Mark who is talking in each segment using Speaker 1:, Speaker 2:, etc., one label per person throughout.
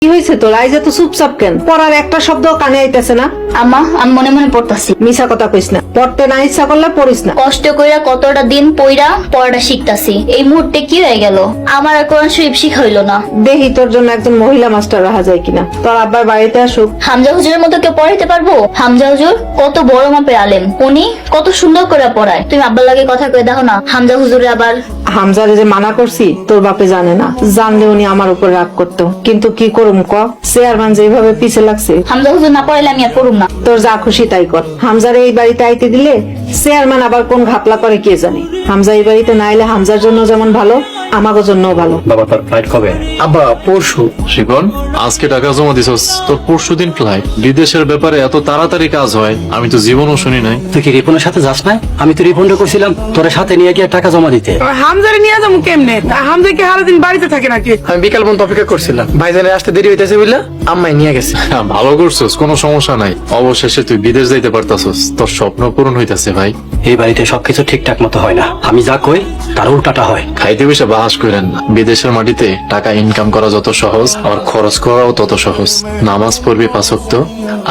Speaker 1: কি হয়েছে তোর? আইজ তো চুপচাপ কেন? পড়ার একটা শব্দ কানে আইতেছে না।
Speaker 2: আম্মা, আমি মনে মনে পড়তাছি।
Speaker 1: মিছা কথা কইস না, পড়তে না ইচ্ছা করলে পড়িস না।
Speaker 2: কষ্ট কইরা কতটা দিন পড়া শিখতাছি, এই মুহূর্তে কি হয়ে গেল? আমার আর কোরআন শরীফ শিখা হইলো না।
Speaker 1: দেখি তোর জন্য একজন মহিলা মাস্টার রাখা যায় কিনা। তোর আব্বার বাড়িতে আসুক।
Speaker 2: হামজা হুজুরের মতো কেউ পড়াইতে পারবো? হামজা হুজুর কত বড় মাপের আলেম, উনি কত সুন্দর করে পড়ায়। তুমি আব্বার লাগে কথা কয়ে দেখো না, হামজা হুজুরে আবার।
Speaker 1: হামজারে যে মানা করছি তোর বাপে জানে না, জানলে উনি আমার উপর রাগ করতো। কিন্তু কি করুম ক, চেয়ারম্যান যেভাবে পিছে লাগছে।
Speaker 2: হামজা হুজুর না পড়াইলে আমি আর পড়ুম না।
Speaker 1: তোর যা খুশি তাই কর। হামজারে এই বাড়িতে আইতে দিলে চেয়ারম্যান আবার কোন ঘাপলা করে কে জানে। হামজা এই বাড়িতে না এলে হামজার জন্য যেমন ভালো, আমাগো জন্যও ভালো।
Speaker 3: বাবা তার ফ্লাইট কবে?
Speaker 4: আব্বা পরশু।
Speaker 5: শিকন, আজকে টাকা জমা দিছস, তোর পরশুদিন ফ্লাইট। বিদেশের ব্যাপারে এত তাড়াতাড়ি কাজ হয় আমি তো জীবনও শুনি নাই।
Speaker 3: তুই কি রিপনের সাথে যাস না? আমি তো রিপনটা করছিলাম তোর সাথে নিয়ে গিয়ে টাকা জমা দিতে।
Speaker 6: হামজারে নিয়ে যাবো কেমনে? হামজা কি সারাদিন বাড়িতে থাকে নাকি?
Speaker 4: আমি বিকাল পর্যন্ত অপেক্ষা করছিলাম, ভাইজানের আসতে দেরি হইতেছে বুঝলা, আম্মাই নিয়ে গেছে।
Speaker 5: ভালো করছস, কোনো সমস্যা নাই। অবশেষে তুই বিদেশ যাইতে পারতাছস, তোর স্বপ্ন পূরণ হইতাছে ভাই।
Speaker 3: এই বাড়িতে সবকিছু ঠিকঠাক মতো হয় না, আমি যা কই তার উল্টাটা হয়।
Speaker 5: খাইতে বসে বাহাস করেন না। বিদেশের মাটিতে টাকা ইনকাম করা যত সহজ, আবার খরচ করাও তত সহজ। নামাজ পড়বি 5 ওয়াক্ত,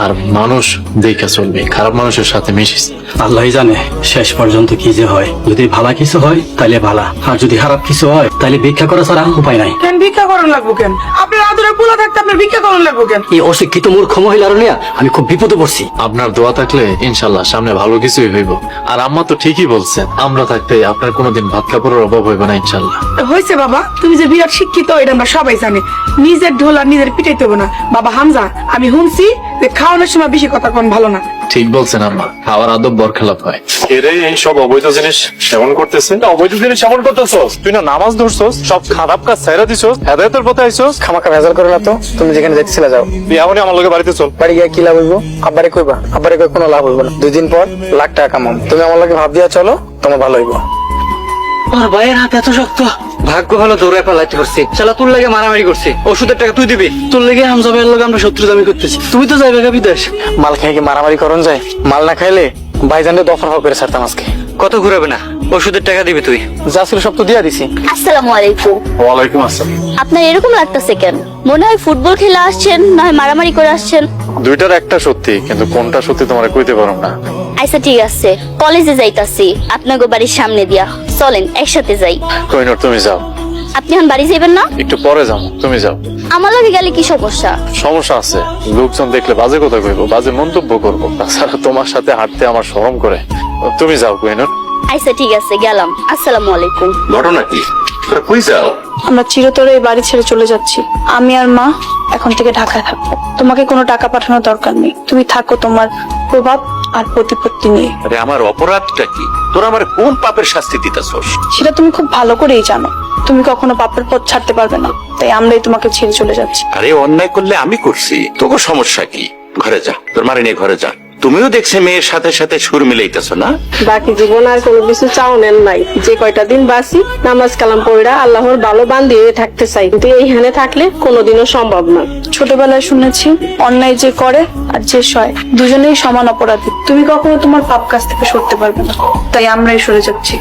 Speaker 5: আর মানুষ দেখা চলবি, খারাপ মানুষের সাথে মিশিস।
Speaker 3: আল্লাহ জানে শেষ পর্যন্ত কি যে হয়। যদি ভালো কিছু হয় তাইলে ভালা, আর যদি খারাপ কিছু হয় তাইলে ভিক্ষা করা ছাড়া উপায় নাই।
Speaker 6: কেন ভিক্ষা করার লাগবো কেন? আপনার আদরে পোলা থাকতে আপনার ভিক্ষা করার লাগবো কেন?
Speaker 3: এই অশিক্ষিত মূর্খ মহিলার নিয়ে আমি খুব বিপদে পড়ছি।
Speaker 5: আপনার দোয়া থাকলে ইনশাল্লাহ সামনে ভালো কিছুই হইব। আর আম্মা তো ঠিকই বলছেন, আমরা থাকতে আপনার কোনোদিন ভাত কাপড়ের অভাব হইব না ইনশাল্লাহ।
Speaker 6: হয়েছে বাবা, তুমি যে বিরাট শিক্ষিত এটা আমরা সবাই জানি। নিজের ঢোল আর নিজের পিটাইতে হবে না। বাবা হামজা, আমি শুনছি যে খাওয়ানোর সময় বেশি কথা কোন ভালো না।
Speaker 5: ঠিক বলছেন আম্মা, খাওয়ার আদব বরখেলাপ হয়। এরে এই সব অবৈধ জিনিস সেবন করতেছে। অবৈধ জিনিস সেবন করতেছস, তুই না নামাজ ধরছস, সব খারাপ কাজ ছাইরা দিছস, হেদায়েতের পথে আইছস।
Speaker 4: খামাখা ভেজাল করে না তো, তুমি যেখানে যাইতেছিলে যাও।
Speaker 5: তুই এমনই আমার লগে বাড়িতে চল।
Speaker 4: বাড়ি গিয়ে কি লাভ হইব? আব্বারে কইবা, আব্বারে কই কোনো লাভ হইব না। 2 দিন পর লাখ টাকা কামাম। তুমি আমার লগে ভাব দিয়া চলো, তোমার ভালো হইব।
Speaker 3: আমার ভাইয়ের হাত এত শক্ত, ভাগ্য ভালো দৌড়ে পালাইতে পারছি। শালা তোর লাগে মারামারি করছি, ওষুধের টাকা তুই দিবি। তোর লেগে হামজা ভাইয়ের লগে আমরা শত্রু দামি করতেছি, তুমি তো যাইবে গা বিদেশ।
Speaker 4: মাল খাই কি মারামারি করন যায়? মাল না খাইলে ভাইজানরে দফা করে ছাড়তাম আজকে।
Speaker 3: কত ঘুরাবে না, ওষুধের টাকা দিবি তুই।
Speaker 4: যা ছিল সব তো দিয়া দিছি।
Speaker 2: আসসালামু আলাইকুম।
Speaker 5: ওয়ালাইকুম আসসালাম।
Speaker 2: আপনার এরকম লাগতেছে কেন? মনে হয় ফুটবল খেলা আসছেন, না হয় মারামারি করে আসছেন।
Speaker 5: দুইটার একটা সত্যি, কিন্তু কোনটা সত্যি তোমার কইতে পারো না।
Speaker 2: আচ্ছা ঠিক আছে, কলেজে যাইতাছি আপনাকে বাড়ির সামনে দিয়া, চলেন একসাথে যাই।
Speaker 5: কইনর তুমি যাও।
Speaker 2: আপনি এখন বাড়ি যাবেন না?
Speaker 5: একটু পরে যাও, তুমি যাও।
Speaker 2: আমার লাগে গেলে কি সমস্যা?
Speaker 5: সমস্যা আছে, লোকজন দেখলে বাজে কথা কইবো, বাজে মন্তব্য করবো। তাছাড়া তোমার সাথে হাঁটতে আমার শরম করে। তুমি যাও কইনর।
Speaker 2: আচ্ছা ঠিক আছে, গেলাম। আসসালামু আলাইকুম।
Speaker 7: ঘটনা কি? তোরা কই যাও?
Speaker 8: আমরা চিরতরে এই বাড়ি ছেড়ে চলে যাচ্ছি। আমি আর মা এখন থেকে ঢাকায় থাকবো। তোমাকে কোনো টাকা পাঠানোর দরকার নেই, তুমি থাকো তোমার প্রভাব আর প্রতিপত্তি নিয়ে।
Speaker 7: আরে আমার অপরাধটা কি? তোরা আমার কোন পাপের শাস্তি দিতেছস?
Speaker 8: সেটা তুমি খুব ভালো করেই জানো। তুমি কখনো পাপের পথ ছাড়তে পারবে না, তাই আমরাই তোমাকে ছেড়ে চলে যাচ্ছি।
Speaker 7: আরে অন্যায় করলে আমি করছি, তোকে সমস্যা কি? ঘরে যা, তোর মারে নিয়ে ঘরে যা। তুমিও দেখছে মেয়ের সাথে সাথে সুর মিলাইতেছ না?
Speaker 1: বাকি জীবন আর কোনো কিছু চাওনের নাই। যে কয়টা দিন বাঁচি নামাজ কালাম পড়া আল্লাহর ভালো বান্দিয়ে থাকতে চাই, কিন্তু এইখানে থাকলে কোনোদিনও সম্ভব না।
Speaker 8: ছোটবেলায় শুনেছি অন্যায় যে করে আর যে সয় দুজনেই সমান অপরাধী। তুমি কখনো তোমার পাপ কাজ থেকে সরতে পারবে না, তাই আমরাই সরে যাচ্ছি।